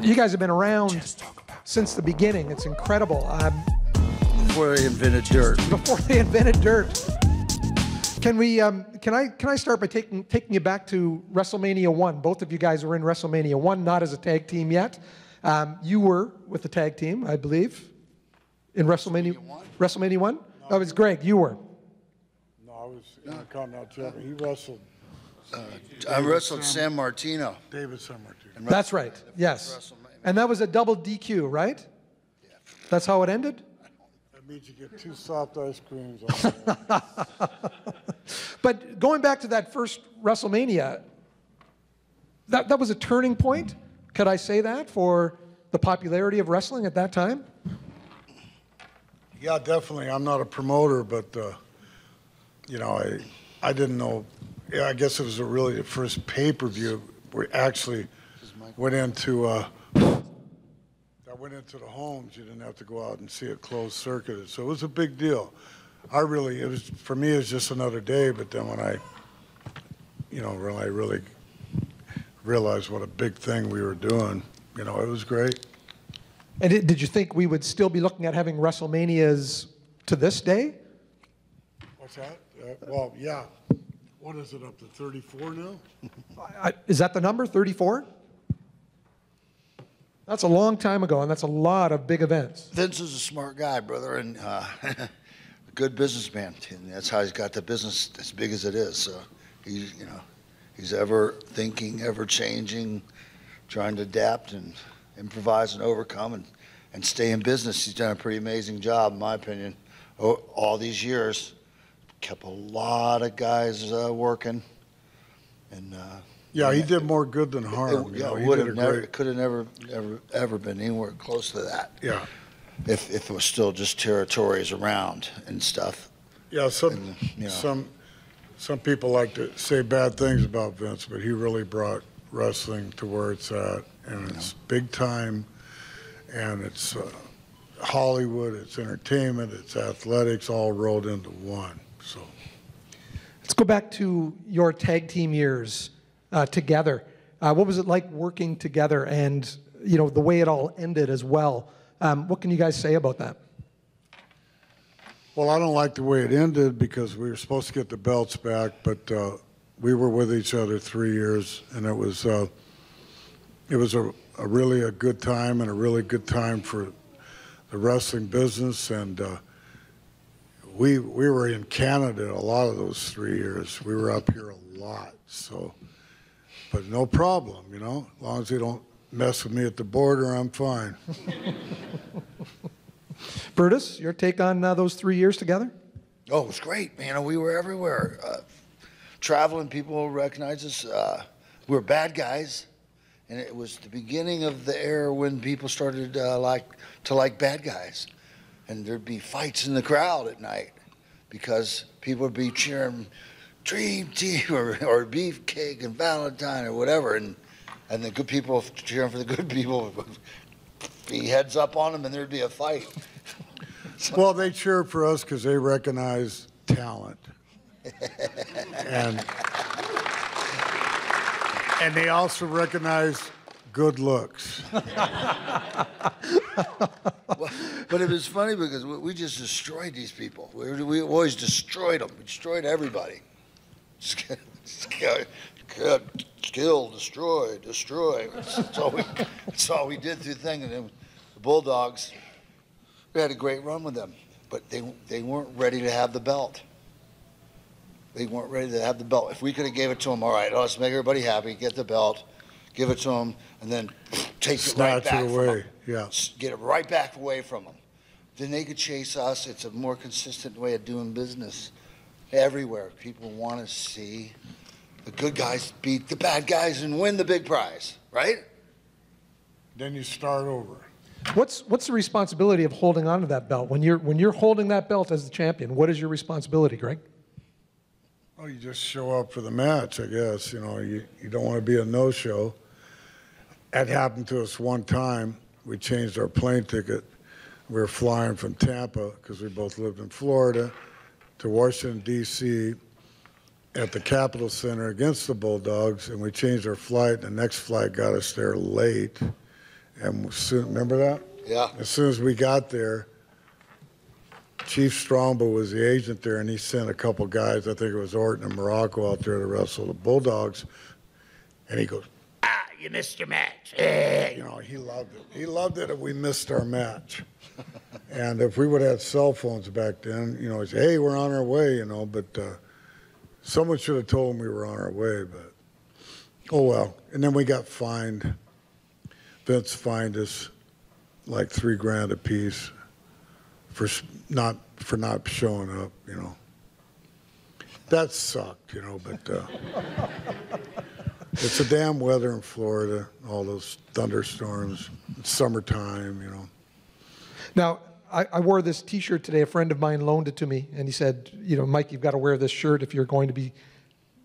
You guys have been around since the beginning. It's incredible. Before they invented dirt. Before they invented dirt. Can we? Can I start by taking you back to WrestleMania 1? Both of you guys were in WrestleMania 1, not as a tag team yet. You were with the tag team, I believe, in WrestleMania 1. WrestleMania 1? No, that was Greg. You were. No, I was Intercontinental champion. He wrestled. I wrestled San Martino. David San Martino. That's right. Yes. And that was a double DQ, right? Yeah. That's how it ended? That means you get 2 soft ice creams. But going back to that first WrestleMania, that was a turning point. Could I say that for the popularity of wrestling at that time? Yeah, definitely. I'm not a promoter, but you know, I didn't know. Yeah, I guess it was really the first pay-per-view we actually went into. That went into the homes. You didn't have to go out and see it closed circuited, so it was a big deal. It was for me. It was just another day, but then when I really realized what a big thing we were doing, you know, it was great. And did you think we would still be looking at having WrestleManias to this day? What's that? Well, yeah. What is it, up to 34 now? Is that the number, 34? That's a long time ago, and that's a lot of big events. Vince is a smart guy, brother, and a good businessman. And that's how he's got the business as big as it is. So he's ever thinking, ever changing, trying to adapt and improvise and overcome and stay in business. He's done a pretty amazing job, in my opinion, all these years. Kept a lot of guys working, and yeah, he did more good than harm. Could have never ever been anywhere close to that. Yeah, if it was still just territories around and stuff. Yeah, some people like to say bad things about Vince, but he really brought wrestling to where it's at, and it's big time, and it's Hollywood, it's entertainment, it's athletics, all rolled into one. So, let's go back to your tag team years together. What was it like working together, and the way it all ended as well? What can you guys say about that? Well, I don't like the way it ended because we were supposed to get the belts back, but we were with each other 3 years, and it was a really good time, and a really good time for the wrestling business, and we were in Canada a lot of those 3 years. We were up here a lot, so, but no problem, as long as they don't mess with me at the border, I'm fine. Brutus, your take on those 3 years together? Oh, it was great, man. We were everywhere. Traveling, people recognized us. We were bad guys, and it was the beginning of the era when people started to like bad guys. And there'd be fights in the crowd at night because people would be cheering Dream Team or Beefcake and Valentine or whatever, and the good people cheering for the good people would be heads up on them, and there'd be a fight. Well, they cheered for us because they recognized talent, and they also recognized good looks. But it was funny because we just destroyed these people. We always destroyed them. We destroyed everybody. Kill, destroy. That's all we did through the thing. And then the Bulldogs, we had a great run with them, but they weren't ready to have the belt. They weren't ready to have the belt. If we could have gave it to them, all right, let's make everybody happy, get the belt, give it to them, and then take it right back from them. Yeah. Get it right back away from them. Then they could chase us. It's a more consistent way of doing business. Everywhere, people want to see the good guys beat the bad guys and win the big prize, right? Then you start over. What's the responsibility of holding on to that belt? When you're holding that belt as the champion, what is your responsibility, Greg? Well, you just show up for the match, I guess. You don't want to be a no-show. That happened to us one time. We changed our plane ticket. We were flying from Tampa, because we both lived in Florida, to Washington, D.C., at the Capitol Center against the Bulldogs, and we changed our flight. The next flight got us there late, And soon, remember that? Yeah. As soon as we got there, Chief Strongbow was the agent there, and he sent a couple guys, I think it was Orton and Morocco, out there to wrestle the Bulldogs. And he goes, you missed your match. You know, he loved it. He loved it if we missed our match. And if we would have had cell phones back then, you know, he'd say, hey, we're on our way, you know, but someone should have told him we were on our way, but oh well. And then we got fined. Vince fined us like $3,000 a piece for not showing up, you know. That sucked, you know, but it's the damn weather in Florida, all those thunderstorms, it's summertime, you know. Now, I wore this T-shirt today. A friend of mine loaned it to me, and he said, you know, Mike, you've got to wear this shirt if you're going to be,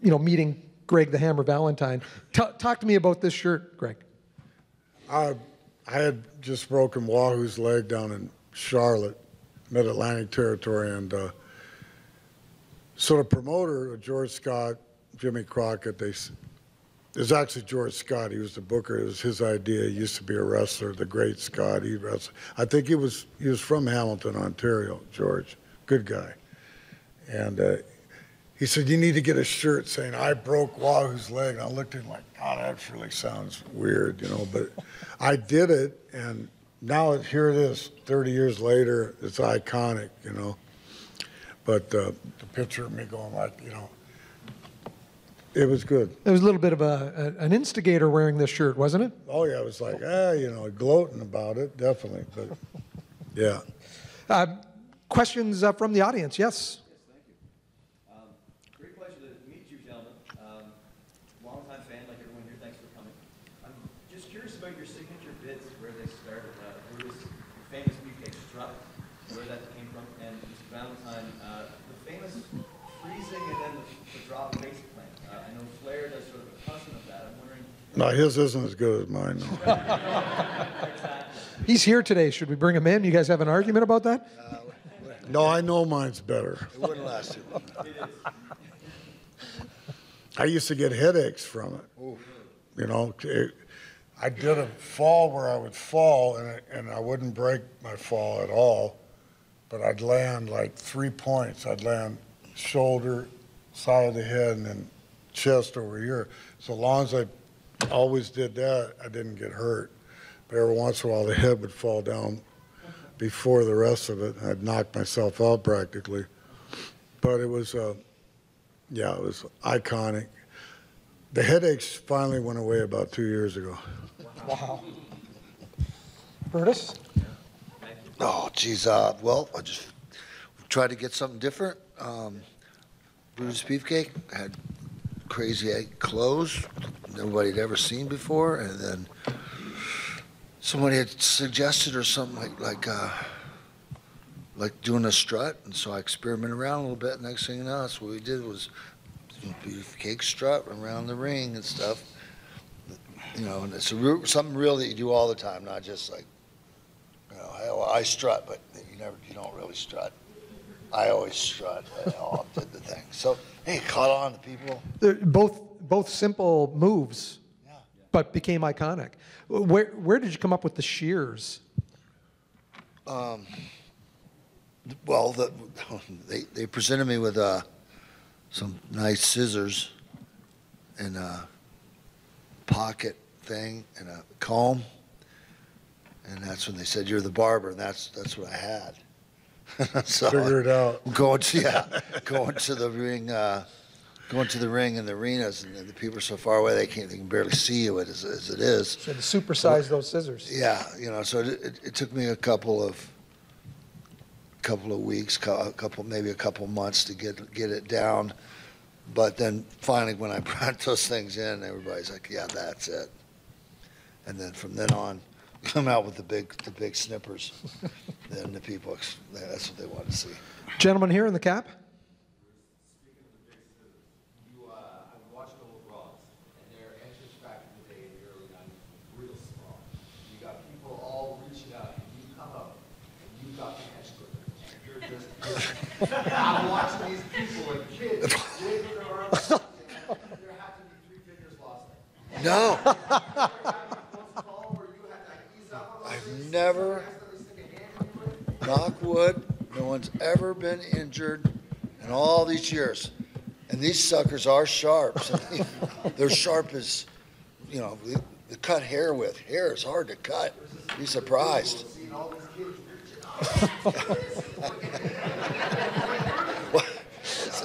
you know, meeting Greg the Hammer Valentine. Talk to me about this shirt, Greg. I had just broken Wahoo's leg down in Charlotte, Mid-Atlantic Territory, and so the promoter, George Scott, Jimmy Crockett, it was actually George Scott. He was the booker. It was his idea. He used to be a wrestler, the great Scott. He wrestled. I think he was from Hamilton, Ontario, George. Good guy. And he said, you need to get a shirt saying, I broke Wahoo's leg. And I looked at him like, God, that really sounds weird, you know. But I did it, and now here it is, 30 years later. It's iconic, you know. But the picture of me going like, you know, it was good. There was a little bit of an instigator wearing this shirt, wasn't it? Oh, yeah, it was like, you know, gloating about it, definitely. But, yeah. Questions from the audience? Yes. Thank you. Great pleasure to meet you, gentlemen. Longtime fan, like everyone here. Thanks for coming. I'm just curious about your signature bits, where they started. Brutus, your famous beefcake strut, where that came from, and Mr. Valentine, the famous freezing and then the drop face plant. I know Flair does sort of a cousin of that. I'm wondering. No, his isn't as good as mine, though. Exactly. He's here today. Should we bring him in? You guys have an argument about that? No, I know mine's better. It wouldn't last too long. I used to get headaches from it. Oof. You know, I did a fall where I would fall, and I wouldn't break my fall at all, but I'd land like 3 points. I'd land shoulder, side of the head, and then chest over here. So long as I always did that, I didn't get hurt. But every once in a while, the head would fall down before the rest of it. I'd knock myself out practically. But it was, yeah, it was iconic. The headaches finally went away about 2 years ago. Wow. Brutus? Oh, geez. Well, I just tried to get something different. Brutus Beefcake had crazy egg clothes nobody had ever seen before, and then somebody had suggested or something like doing a strut, and so I experimented around a little bit. Next thing you know, that's what we did was beefcake strut around the ring and stuff. You know, and it's something real that you do all the time, not just like, you know, I strut, but you don't really strut. I always strut. I all did the thing. So hey, caught on to people. They're both simple moves, Yeah. but became iconic. Where did you come up with the shears? Well, they presented me with some nice scissors and a pocket thing and a comb, and that's when they said, "You're the barber," and that's what I had. So Figure it out. going to the ring, going to the ring in the arenas, and the people are so far away they can barely see you as it is. So to supersize those scissors. Yeah, you know, so it took me a couple of weeks, maybe a couple months to get it down, but then finally when I brought those things in, everybody's like, "Yeah, that's it." And then from then on, come out with the big snippers. Then the people, that's what they want to see. Gentleman here in the cap. Speaking of the big scissors, I've watched old Raws, and their entrance back in the day in the early 90s was real small. You got people all reaching out, and you come up, and you got the expert, and you're just, I'm watching these people and kids waving their arms, and there had to be 3 fingers lost there. No. Call where you had to never, knock wood, no one's ever been injured in all these years. And these suckers are sharp. They're sharp as, you know, the cut hair with. Hair is hard to cut. Be surprised.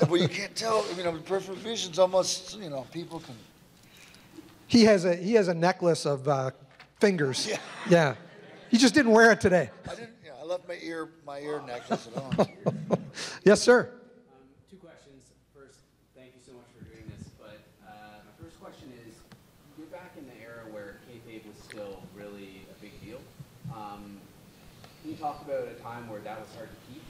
Well, you can't tell. You know, peripheral vision's almost, you know, people can. He has a necklace of fingers. Yeah. Yeah. He just didn't wear it today. I didn't. Yeah, I left my ear necklace at home. Yes, sir. Two questions. First, thank you so much for doing this. But my first question is, you're back in the era where kayfabe was still really a big deal. Can you talk about a time where that was hard to keep?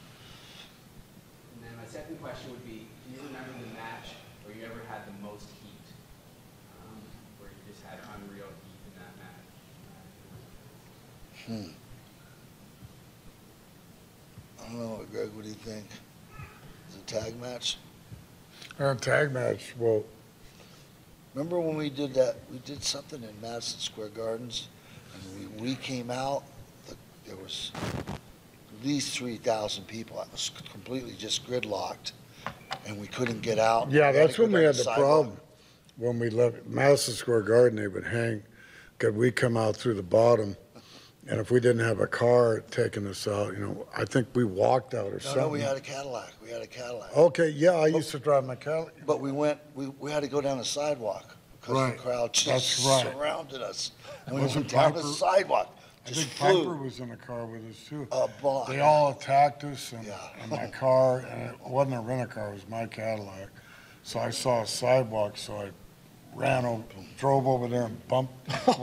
And then my second question would be, do you remember the match where you ever had the most heat? Where you just had unreal heat in that match? I don't know, Greg, what do you think? Is it a tag match? Tag match, well, Remember when we did that? We did something in Madison Square Gardens, and we came out. There was at least 3,000 people. It was completely just gridlocked, and we couldn't get out. yeah, that's to go when we down had the sidewalk. problem. When we left Madison Square Garden, they would hang, because we come out through the bottom, and if we didn't have a car taking us out, you know, I think we walked out or something. No, we had a Cadillac. We had a Cadillac. Okay, yeah, I used to drive my Cadillac. But we had to go down the sidewalk because Right. the crowd just That's right. surrounded us. And we Wasn't went down the Piper- sidewalk. I Just think Piper flew. was in the car with us too. A block. They all attacked us, and, Yeah. and my car, and it wasn't a rent-a-car, it was my Cadillac. So I saw a sidewalk, so I ran over, drove over there and went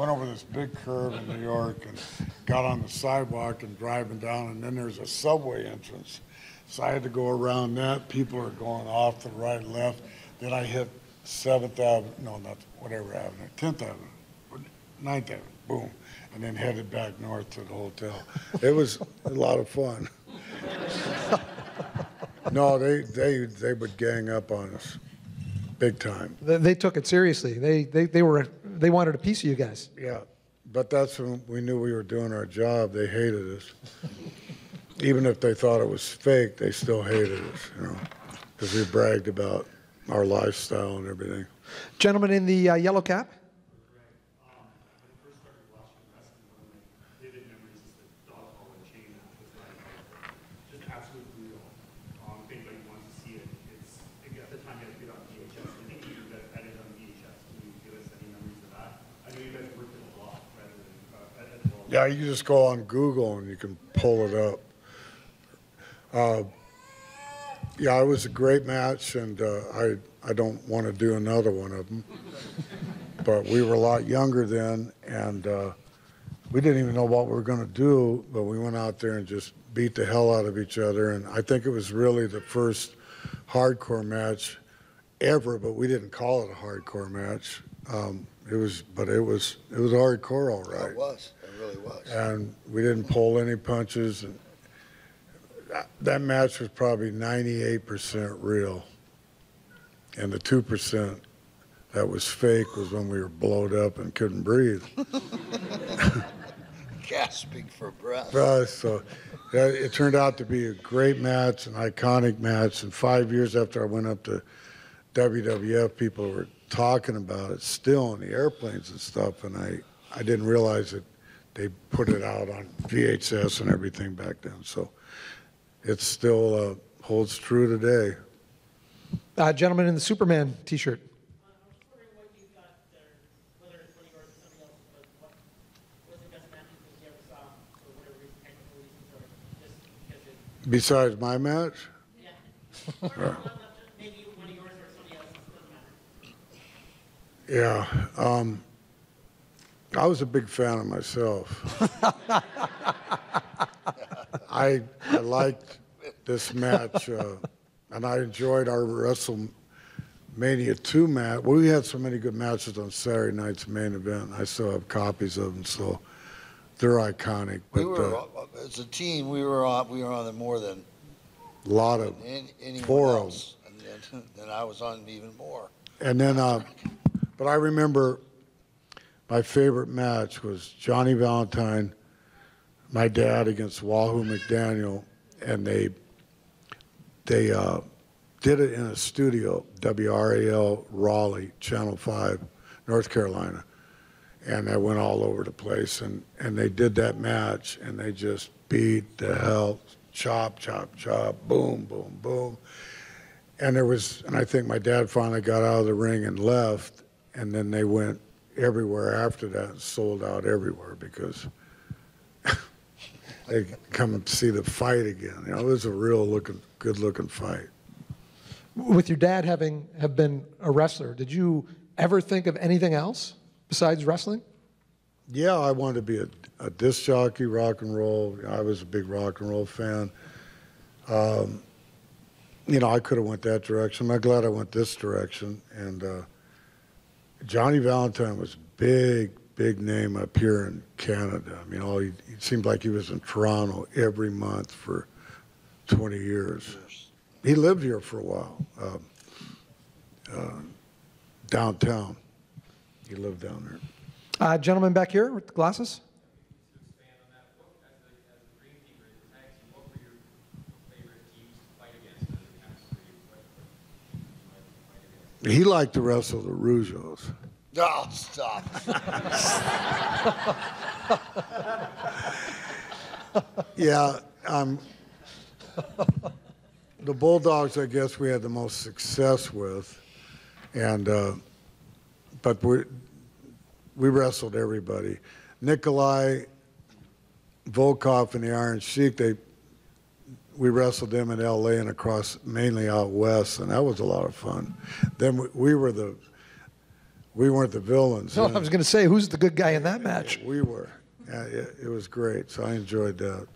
over this big curve in New York and got on the sidewalk and driving down, and then there's a subway entrance. So I had to go around that. People are going off to the right and left. Then I hit 7th Avenue, no, not whatever avenue, 10th Avenue, 9th Avenue, boom. And then headed back north to the hotel. It was a lot of fun. No, they would gang up on us, big time. They took it seriously. They wanted a piece of you guys. Yeah, but that's when we knew we were doing our job. They hated us. Even if they thought it was fake, they still hated us, you know, because we bragged about our lifestyle and everything. Gentleman in the yellow cap. Yeah, you just go on Google and you can pull it up. Yeah, it was a great match, and I don't want to do another one of them. But we were a lot younger then, and we didn't even know what we were going to do, but we went out there and just beat the hell out of each other. And I think it was really the first hardcore match ever, but we didn't call it a hardcore match. It was hardcore, all right. It was. It really was. And we didn't pull any punches. And that match was probably 98% real. And the 2% that was fake was when we were blowed up and couldn't breathe. Gasping for breath. So yeah, it turned out to be a great match, an iconic match. And 5 years after I went up to WWF, people were talking about it still in the airplanes and stuff. And I didn't realize that they put it out on VHS and everything back then. So it still holds true today. Gentleman in the Superman T-shirt. I was wondering what you got there, whether it's one of yours or somebody else's, but what was the best match you ever saw for whatever reason, technical reasons, or just because it, Besides my match? yeah. Or not just maybe one of yours or somebody else's, doesn't matter. Yeah. I was a big fan of myself. I liked this match, and I enjoyed our WrestleMania 2 match. We had so many good matches on Saturday night's main event. I still have copies of them, so they're iconic. But We were, as a team, we were on them more than a lot of anyone four of else. And then I was on even more. And then, but I remember my favorite match was Johnny Valentine my dad against Wahoo McDaniel, and they did it in a studio, WRAL Raleigh, Channel 5, North Carolina. And I went all over the place, and they did that match, and they just beat the hell, chop, chop, chop, boom, boom, boom. And I think my dad finally got out of the ring and left, and then they went everywhere after that and sold out everywhere because they come and see the fight again. You know, it was a real good-looking fight. With your dad have been a wrestler, did you ever think of anything else besides wrestling? Yeah, I wanted to be a disc jockey, rock and roll. I was a big rock and roll fan. You know, I could have went that direction. I'm glad I went this direction. And Johnny Valentine was big name up here in Canada. I mean, he seemed like he was in Toronto every month for 20 years. He lived here for a while, downtown. He lived down there. Gentleman back here with the glasses. He liked to wrestle the Rougeos. Oh, stop. Yeah, the Bulldogs, I guess, we had the most success with, and but we wrestled everybody. Nikolai Volkov and the Iron Sheik, we wrestled them in L.A. and across, mainly out west, and that was a lot of fun. Then we weren't the villains. No, I was going to say, who's the good guy in that match? We were. Yeah, it was great, so I enjoyed that.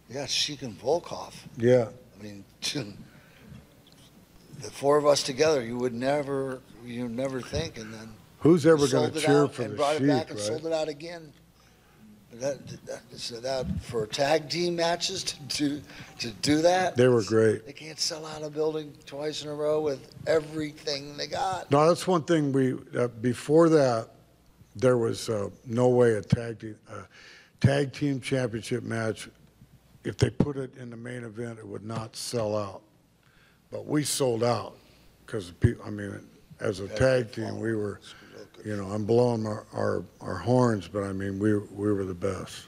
Yeah, Sheik and Volkov. Yeah. I mean, the four of us together, you'd never think, and then Who's ever going to cheer for the Sheik, brought it back and right? sold it out again. That for tag team matches to do that. They were great. They can't sell out a building twice in a row with everything they got. No, that's one thing before that, there was no way a tag team championship match, if they put it in the main event, it would not sell out. But we sold out because people. I mean, as a tag team, we were. You know, I'm blowing our horns, but I mean, we were the best.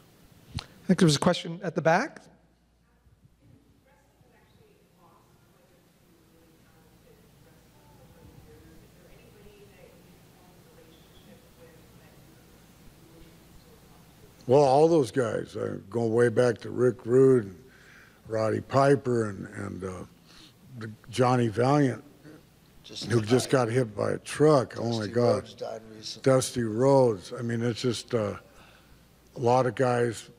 I think there was a question at the back. Well, all those guys, going way back to Rick Rude, and Roddy Piper, and Johnny Valiant, who just got hit by a truck. Oh my God. Rhodes died recently. Dusty Rhodes. I mean, it's just a lot of guys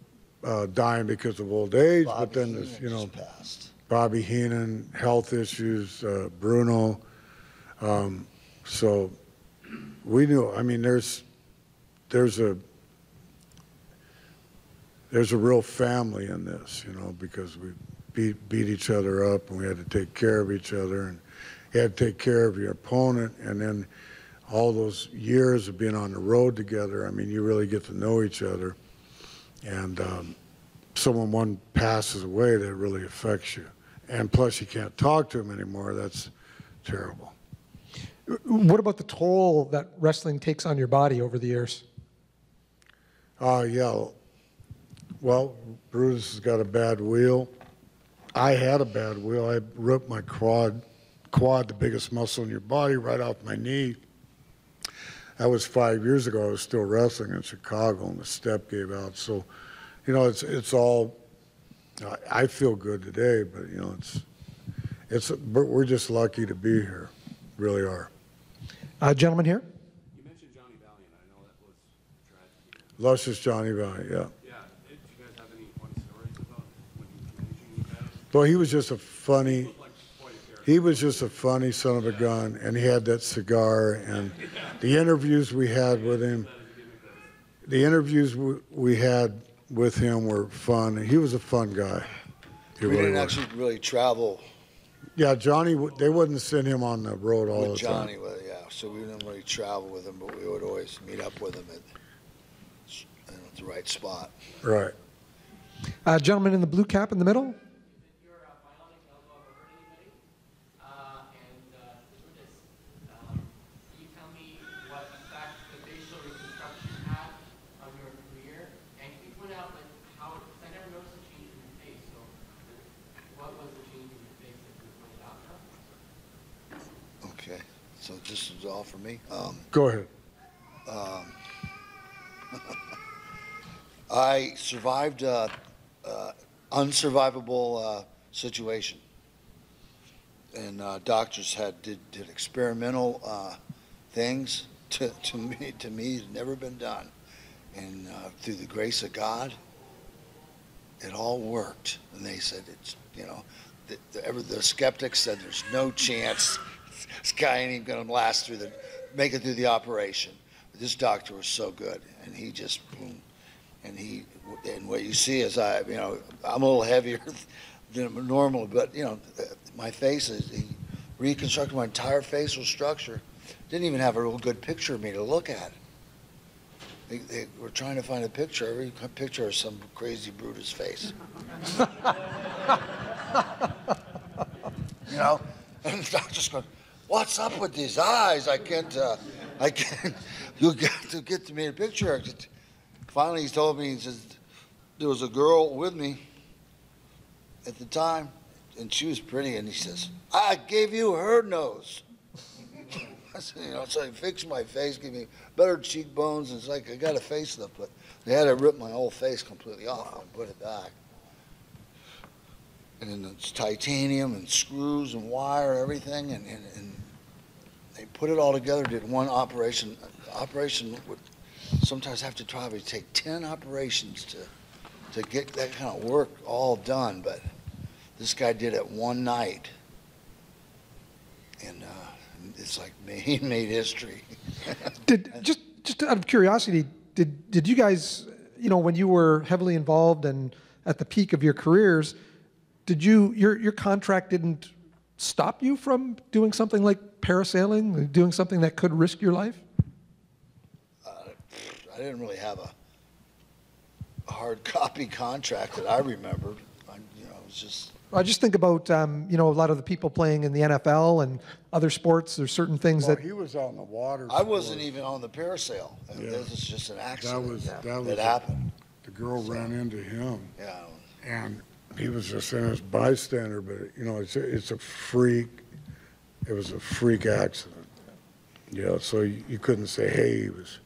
dying because of old age, Bobby but then Heenan there's, you know, just passed. Bobby Heenan, health issues, Bruno. So we knew, I mean, there's a real family in this, you know, because we beat each other up and we had to take care of each other, and you had to take care of your opponent, and then all those years of being on the road together, I mean, you really get to know each other. And so when one passes away, that really affects you. And plus, you can't talk to him anymore. That's terrible. What about the toll that wrestling takes on your body over the years? Yeah. Well, Brutus has got a bad wheel. I had a bad wheel. I ripped my quad, the biggest muscle in your body, right off my knee. That was 5 years ago. I was still wrestling in Chicago, and the step gave out. So, you know, it's all. I feel good today, but you know, we're just lucky to be here, really are. Gentleman here. You mentioned Johnny Valiant. I know that was a tragedy. Luscious Johnny Valiant, yeah. Yeah. Did you guys have any fun stories about when he was managing you guys? Well, he was just a funny. He looked like quite a character. He was just a funny son of a gun, and he had that cigar. And the interviews we had with him, were fun. He was a fun guy. He We really didn't was. actually really travel Yeah, Johnny. They wouldn't send him on the road all with the time. Johnny, so we didn't really travel with him, but we would always meet up with him at the right spot. Right. Gentleman in the blue cap in the middle. Your bionic elbow ever hurt anybody? Brutus, can you tell me what effect the facial reconstruction had on your career? And can you point out like how? Because I never noticed a change in your face. So, what was the change in your face that you pointed out now? Okay, so this is all for me. Go ahead. I survived unsurvivable situation, and doctors did experimental things to me had never been done, and through the grace of God, it all worked. And they said the skeptics said there's no chance this guy ain't even gonna make it through the operation. But this doctor was so good, and he just boom. And what you see is I'm a little heavier than normal, but my face he reconstructed my entire facial structure. Didn't even have a real good picture of me to look at. They were trying to find a picture, every picture of some crazy Brutus face. And the doctor's going, "What's up with these eyes? I can't, you got to get me a picture." Finally, he told me, he says, there was a girl with me at the time, and she was pretty, and he says, "I gave you her nose." I said, so he fixed my face, gave me better cheekbones, and it's like I got a facelift, but they had to rip my whole face completely off and put it back. And then it's titanium and screws and wire, everything, and they put it all together, did one operation. Operation would sometimes have to probably take 10 operations to get that kind of work all done, but this guy did it one night, and it's like he made history. Just out of curiosity, did you guys, when you were heavily involved and at the peak of your careers, did your contract didn't stop you from doing something like parasailing, doing something that could risk your life? I didn't really have a hard copy contract that I remembered. It was just. I just think about a lot of the people playing in the NFL and other sports. There's certain things that he was out in the water. I wasn't even on the parasail. Yeah. This was just an accident that happened. The girl ran into him. Yeah. And he was just in as bystander, but it's a freak. It was a freak accident. Yeah, so you couldn't say, hey, he was.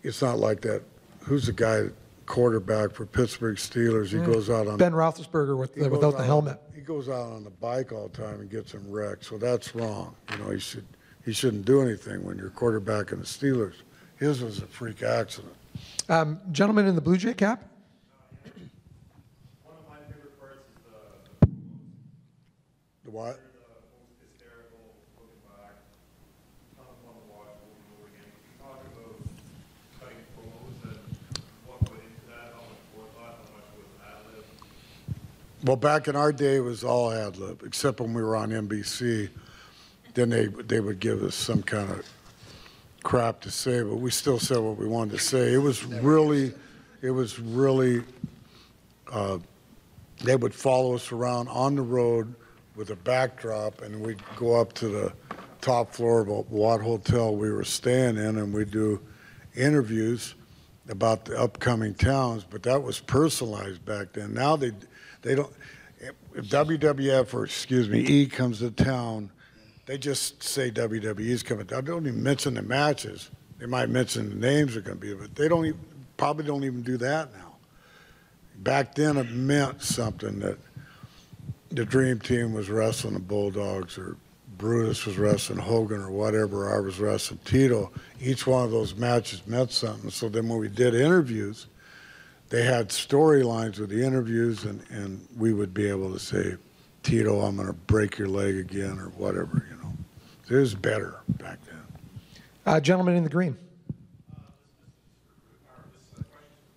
It's not like that. Who's the guy, quarterback for Pittsburgh Steelers? He goes out on Ben Roethlisberger without the helmet. He goes out on the bike all the time and gets him wrecked. So that's wrong. He shouldn't do anything when you're quarterback in the Steelers. His was a freak accident. Gentleman in the Blue Jay cap. One of my favorite parts is The what? the most hysterical looking back. Ton of fun to watch over and over again. You talk about cutting promos and what went into that, how much forethought, how much was ad-lib. Well, back in our day, it was all ad lib, except when we were on NBC. Then they would give us some kind of crap to say, but we still said what we wanted to say. It was really, they would follow us around on the road with a backdrop, and we'd go up to the top floor of what hotel we were staying in, and we'd do interviews about the upcoming towns, but that was personalized back then. Now they don't, if WWF or E comes to town, they just say WWE's coming. They don't even mention the matches. They might mention the names are going to be, but they probably don't even do that now. Back then, it meant something that the Dream Team was wrestling the Bulldogs, or Brutus was wrestling Hogan, or whatever. I was wrestling Tito. Each one of those matches meant something. So then when we did interviews, they had storylines with the interviews, and we would be able to say, Tito, I'm going to break your leg again, or whatever, It was better back then. Gentleman in the green. This is a question for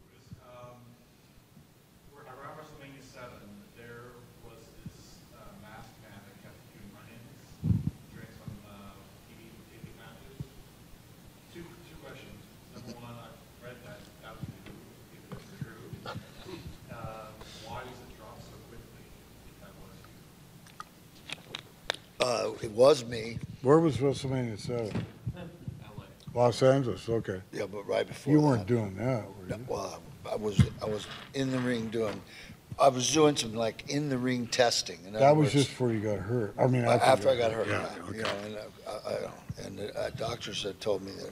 Brutus. Around WrestleMania 7, there was this masked man that kept doing run-ins during some TV matches. Two questions. Number one, I read that was It was me. Where was WrestleMania 7? Los Angeles, okay. Yeah, but right before You that. weren't doing that, were you? Well, I was in the ring I was doing some like in the ring testing. In other That was words, just before you got hurt. I mean, after I got hurt. Yeah, okay. You know, and the doctors had told me that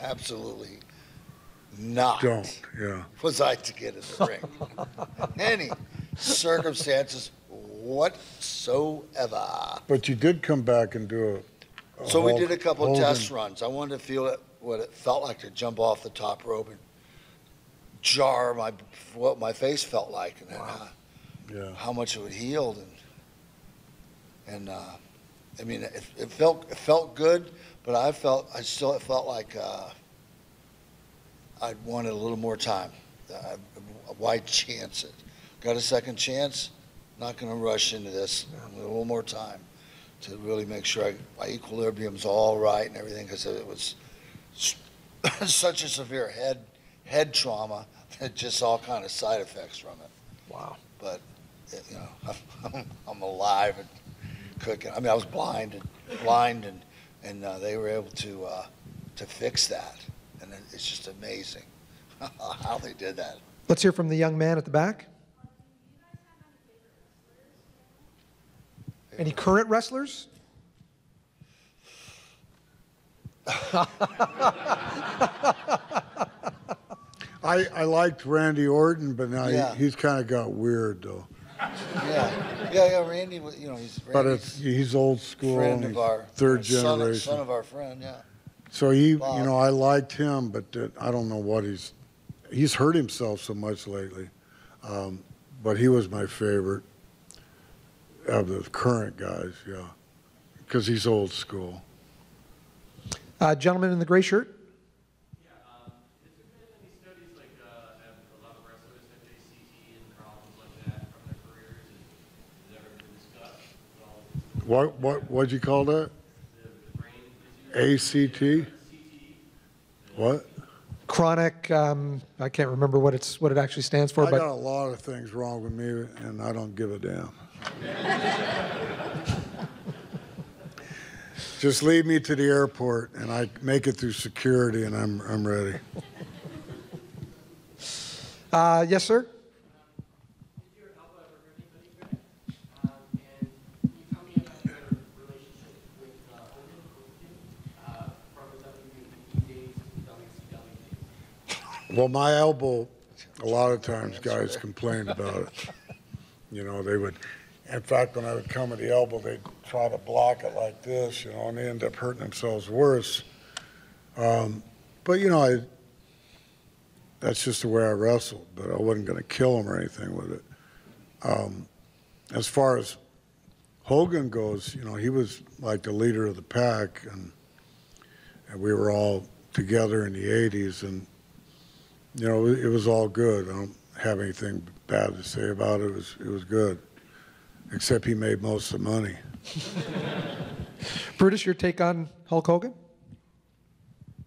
absolutely not. Don't, yeah. Was I to get in the ring? Any circumstances whatsoever. But you did come back and do a So we Hulk did a couple Hogan. test runs. I wanted to feel what it felt like to jump off the top rope and jar what my face felt like, and Yeah. how much it would heal, and I mean it felt good, but I still felt like I'd wanted a little more time. Why chance it? Got a second chance? Not going to rush into this. A little more time to really make sure my equilibrium's all right and everything, because it was such a severe head trauma that just all kind of side effects from it. Wow. But you know, I'm alive and cooking. I mean, I was blind and they were able to fix that, and it's just amazing how they did that. Let's hear from the young man at the back. Any current wrestlers? I liked Randy Orton, but now Yeah. he's kind of got weird, though. Yeah. Randy, you know, But Randy's he's old school, friend and of he's our third son generation. of our friend. Yeah. So you Bob. know, I liked him, but I don't know what he's hurt himself so much lately. But he was my favorite of the current guys, yeah, because he's old school. Gentleman in the gray shirt. Yeah, has there been any studies like have a lot of wrestlers have ACT and problems like that from their careers? Has that ever been discussed? What'd you call that? The brain issues? ACT? What? Chronic. I can't remember what it actually stands for, I but got a lot of things wrong with me, and I don't give a damn. Just lead me to the airport, and I make it through security, and I'm ready. yes, sir. Did your elbow ever hurt anybody good? And can you tell me about your relationship with Hogan from the WWE days to WCW days? Well, my elbow, a lot of times guys complained about it. You know, they would, in fact, when I would come at the elbow, they'd try to block it like this, you know, and they end up hurting themselves worse. But, you know, that's just the way I wrestled, but I wasn't going to kill them or anything with it. As far as Hogan goes, you know, he was like the leader of the pack, and we were all together in the 80s, and you know, it was all good. I don't have anything bad to say about it. It was good, except he made most of the money. Brutus, your take on Hulk Hogan?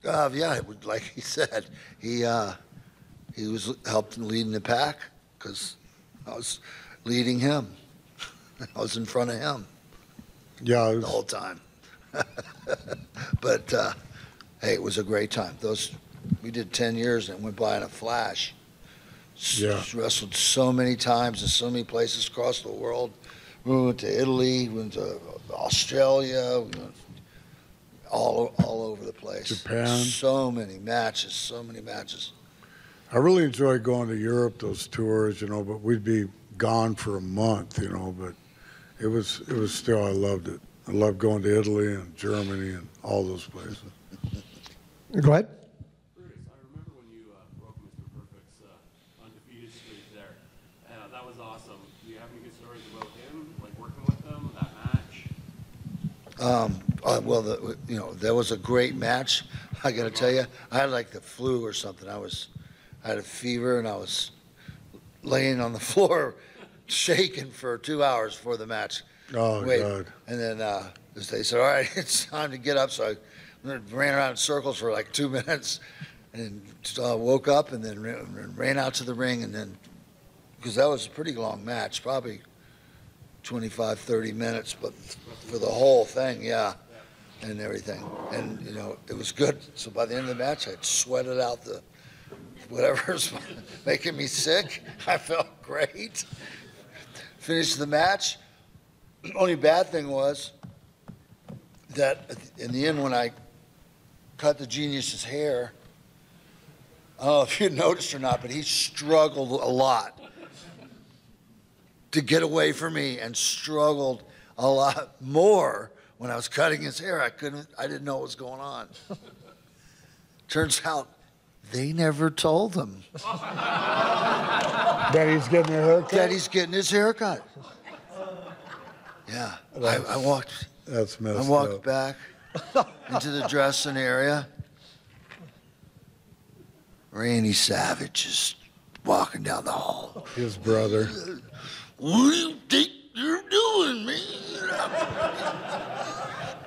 Yeah, like he said, he was helped in leading the pack because I was leading him. I was in front of him Yeah, the whole time. But hey, it was a great time. We did 10 years and it went by in a flash. Yeah. Wrestled so many times in so many places across the world. We went to Italy, we went to Australia, we went all over the place. Japan. So many matches. I really enjoyed going to Europe, those tours, you know, but we'd be gone for a month, you know, but it was still, I loved it. I loved going to Italy and Germany and all those places. Go ahead. Brutus, I remember when you broke Mr. Perfect's undefeated streak there. That was awesome. Do you have any good stories about him, like working with him, that match? Well, that was a great match. I got to tell you, I had like the flu or something. I had a fever and I was laying on the floor shaking for 2 hours before the match. Oh, God. And then they said, all right, it's time to get up. So I ran around in circles for like 2 minutes and woke up and then ran out to the ring. And then, because that was a pretty long match, probably 25, 30 minutes, but for the whole thing, yeah, and everything. And, you know, it was good. So by the end of the match, I'd sweated out the whatever's making me sick. I felt great. Finished the match. Only bad thing was that in the end, when I cut the genius's hair, I don't know if you noticed or not, but he struggled a lot to get away from me, and struggled a lot more when I was cutting his hair. I didn't know what was going on. Turns out they never told him That he's getting a haircut? that he's getting his hair cut. Yeah, I walked. That's messed I walked up. back into the dressing area. Randy Savage is walking down the hall. His brother. What do you think you're doing, man?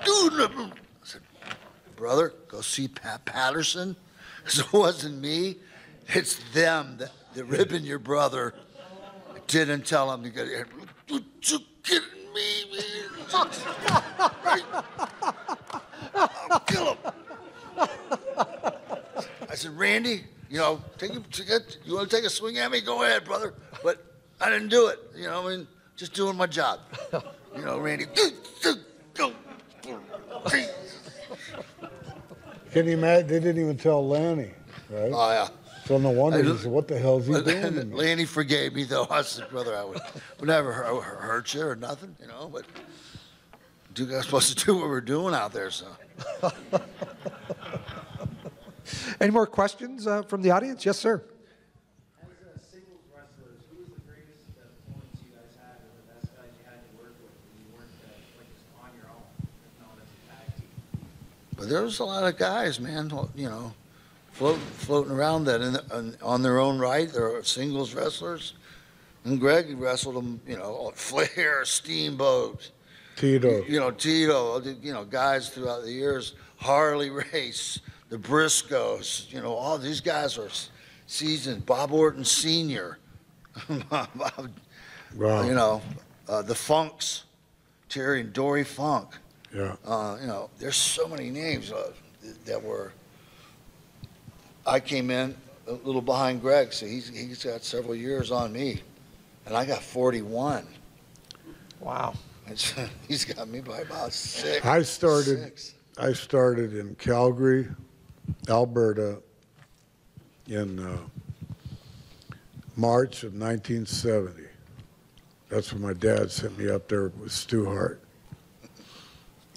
Doing nothing. I said, brother, go see Pat Patterson. Because it wasn't me. It's them that ripping your brother. Didn't tell him to get here. You kidding me, man? Right? I'll kill him. I said, Randy, you know, you want to take a swing at me? Go ahead, brother. But I didn't do it. You know, I mean, just doing my job. You know, Randy. Can you imagine? They didn't even tell Lanny, right? Oh, yeah. So no wonder he said, what the hell is he doing to me? Lanny forgave me, though. I said, brother, I would never hurt you or nothing, you know, but you guys supposed to do what we're doing out there, so. Any more questions from the audience? Yes, sir. As singles wrestlers, who was the greatest opponents you guys had, or the best guys you had to work with when you weren't like just on your own, if not as a tag team? But there was a lot of guys, man, you know, floating around that on their own right. They're singles wrestlers. And Greg wrestled them, you know, Flair, Steamboat. Tito. You know, Tito, you know, guys throughout the years. Harley Race, the Briscoes, you know, all these guys are seasoned. Bob Orton Sr., Wow. you know, the Funks, Terry and Dory Funk. Yeah. You know, there's so many names that were. I came in a little behind Greg, so he's got several years on me, and I got 41. Wow. He's got me by about 6. I started in Calgary, Alberta, in March of 1970. That's when my dad sent me up there with Stu Hart.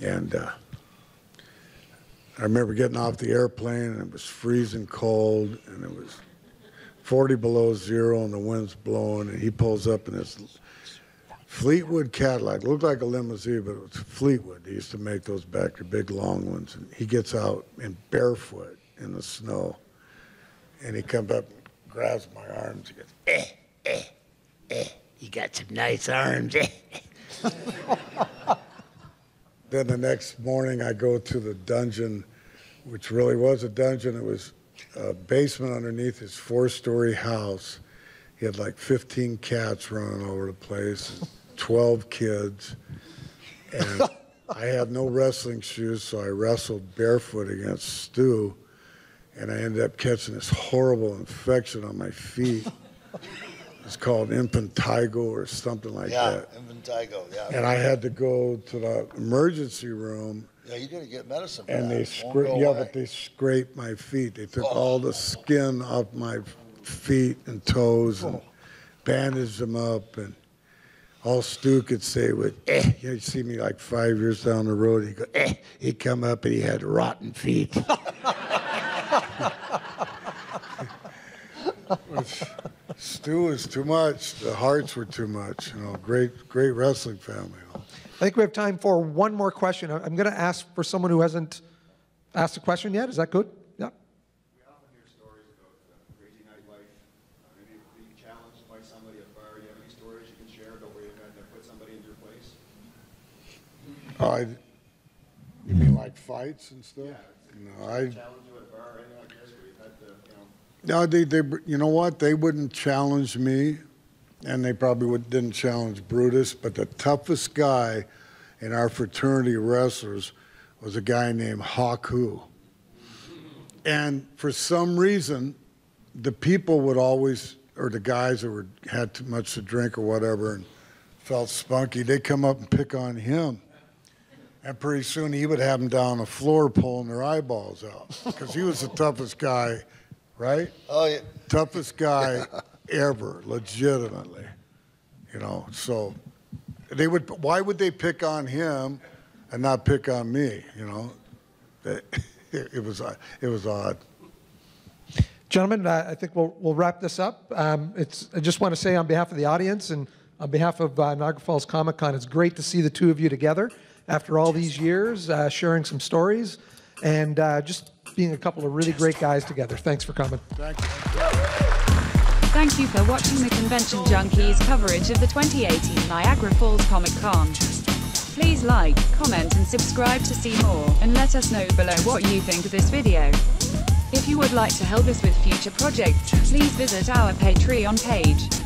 And I remember getting off the airplane, and it was freezing cold, and it was 40 below zero, and the wind's blowing, and he pulls up in this Fleetwood Cadillac. It looked like a limousine, but it was Fleetwood. They used to make those back, the big long ones. And he gets out in barefoot in the snow, and he comes up and grabs my arms. He goes, you got some nice arms, Then the next morning, I go to the dungeon, which really was a dungeon. It was a basement underneath his 4-story house. He had like 15 cats running over the place, and 12 kids. And I had no wrestling shoes, so I wrestled barefoot against Stu, and I ended up catching this horrible infection on my feet. It's called impetigo or something like that. Yeah, impetigo, yeah. And I had to go to the emergency room. Yeah, you gotta get medicine for And that. they but they scraped my feet. They took all the skin off my feet and toes and bandaged them up. And all Stu could say was, He'd see me like 5 years down the road. He'd go, He'd come up and he had rotten feet. Stu was too much. The Hearts were too much. You know, great wrestling family. I think we have time for one more question. I'm going to ask for someone who hasn't asked a question yet. Is that good? Yeah. We often hear stories about crazy nightlife. Maybe being challenged by somebody at a bar. Do you have any stories you can share about where you've had to put somebody in your place? You mean like fights and stuff? Yeah. No, Challenge you at a bar or anything like this where you've had to, No, they you know what? They wouldn't challenge me. and they probably didn't challenge Brutus, but the toughest guy in our fraternity wrestlers was a guy named Haku. And for some reason, the people would always, or the guys that had too much to drink or whatever and felt spunky, they'd come up and pick on him. And pretty soon he would have them down the floor pulling their eyeballs out because he was the toughest guy, right? Oh, yeah. Toughest guy ever, legitimately. You know, so they would. Why would they pick on him and not pick on me? You know, it was odd. Gentlemen, I think we'll wrap this up. I just want to say on behalf of the audience and on behalf of Niagara Falls Comic Con, it's great to see the two of you together after all these years, sharing some stories, and just being a couple of really great guys together. Thanks for coming. Thank you. Thank you for watching the Convention Junkies coverage of the 2018 Niagara Falls Comic Con. Please like, comment and subscribe to see more, and let us know below what you think of this video. If you would like to help us with future projects, please visit our Patreon page.